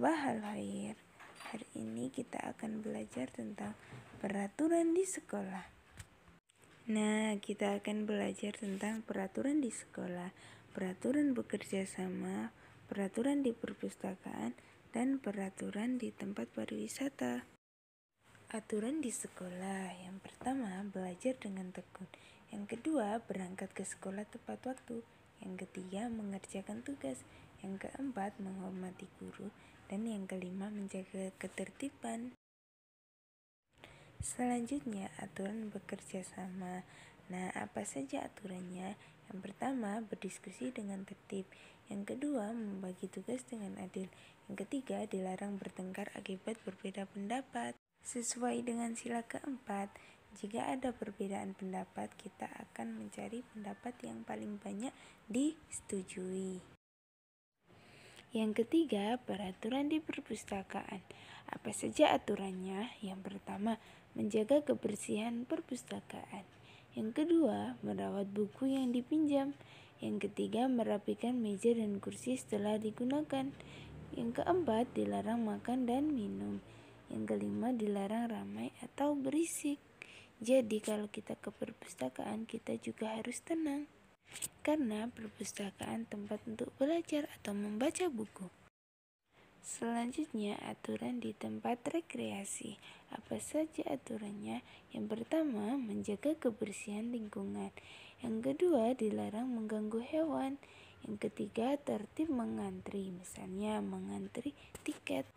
Sabahal khair. Hari ini kita akan belajar tentang peraturan di sekolah. Kita akan belajar tentang peraturan di sekolah, peraturan bekerja sama, peraturan di perpustakaan, dan peraturan di tempat pariwisata. Aturan di sekolah. Yang pertama, belajar dengan tekun. Yang kedua, berangkat ke sekolah tepat waktu. Yang ketiga, mengerjakan tugas. Yang keempat, menghormati guru. Dan yang kelima, menjaga ketertiban. Selanjutnya, aturan bekerja sama. Apa saja aturannya? Yang pertama, berdiskusi dengan tertib. Yang kedua, membagi tugas dengan adil. Yang ketiga, dilarang bertengkar akibat berbeda pendapat. Sesuai dengan sila keempat, jika ada perbedaan pendapat, kita akan mencari pendapat yang paling banyak disetujui. Yang ketiga, peraturan di perpustakaan. Apa saja aturannya? Yang pertama, menjaga kebersihan perpustakaan. Yang kedua, merawat buku yang dipinjam. Yang ketiga, merapikan meja dan kursi setelah digunakan. Yang keempat, dilarang makan dan minum. Yang kelima, dilarang ramai atau berisik. Jadi kalau kita ke perpustakaan, kita juga harus tenang. Karena perpustakaan tempat untuk belajar atau membaca buku. Selanjutnya, aturan di tempat rekreasi. Apa saja aturannya? Yang pertama, menjaga kebersihan lingkungan. Yang kedua, dilarang mengganggu hewan. Yang ketiga, tertib mengantri, misalnya mengantri tiket.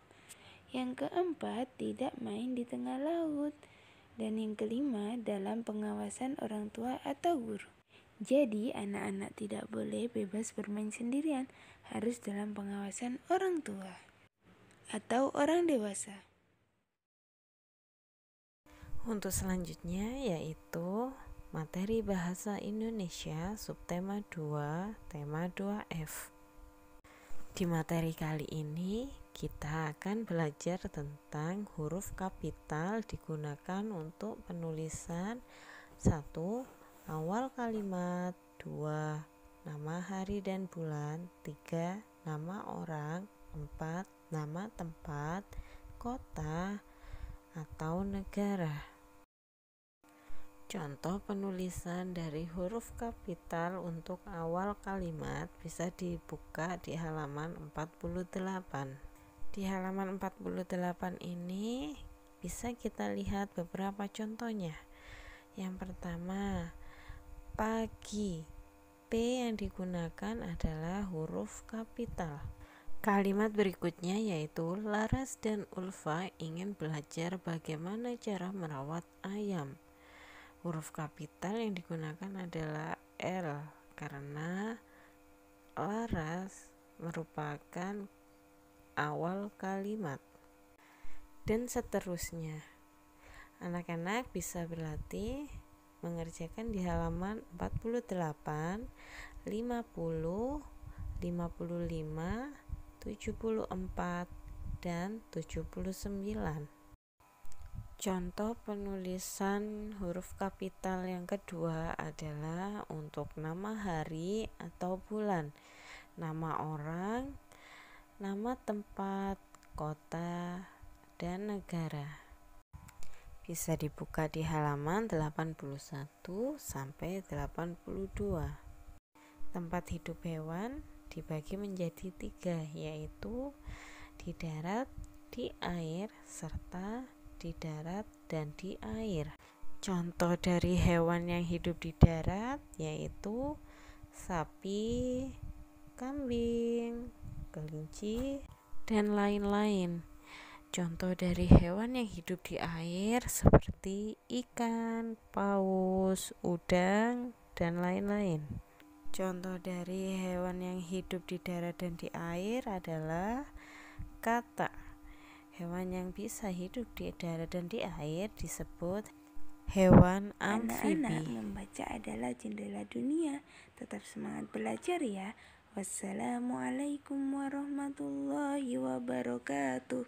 Yang keempat, tidak main di tengah laut. Dan yang kelima, dalam pengawasan orang tua atau guru. Jadi, anak-anak tidak boleh bebas bermain sendirian, harus dalam pengawasan orang tua atau orang dewasa. Untuk selanjutnya yaitu materi bahasa Indonesia subtema 2, tema 2F. Di materi kali ini kita akan belajar tentang huruf kapital digunakan untuk penulisan 1. Awal kalimat, 2. Nama hari dan bulan, 3. Nama orang, 4. Nama tempat, kota, atau negara. Contoh penulisan dari huruf kapital untuk awal kalimat bisa dibuka di halaman 48. Di halaman 48 ini bisa kita lihat beberapa contohnya. Yang pertama, pagi. P yang digunakan adalah huruf kapital. Kalimat berikutnya yaitu Laras dan Ulfa ingin belajar bagaimana cara merawat ayam. Huruf kapital yang digunakan adalah L karena Laras merupakan awal kalimat. Dan seterusnya. Anak-anak bisa berlatih mengerjakan di halaman 48, 50, 55, 74, dan 79. Contoh penulisan huruf kapital yang kedua adalah untuk nama hari atau bulan, nama orang, nama tempat, kota, dan negara. Bisa dibuka di halaman 81 sampai 82. Tempat hidup hewan dibagi menjadi 3, yaitu di darat, di air, serta di darat dan di air. Contoh dari hewan yang hidup di darat yaitu sapi, kambing, kelinci, dan lain-lain. Contoh dari hewan yang hidup di air seperti ikan, paus, udang, dan lain-lain. Contoh dari hewan yang hidup di darat dan di air adalah katak. Hewan yang bisa hidup di darat dan di air disebut hewan amfibi. Anak-anak, membaca adalah jendela dunia. Tetap semangat belajar ya. Wassalamualaikum warahmatullahi wabarakatuh.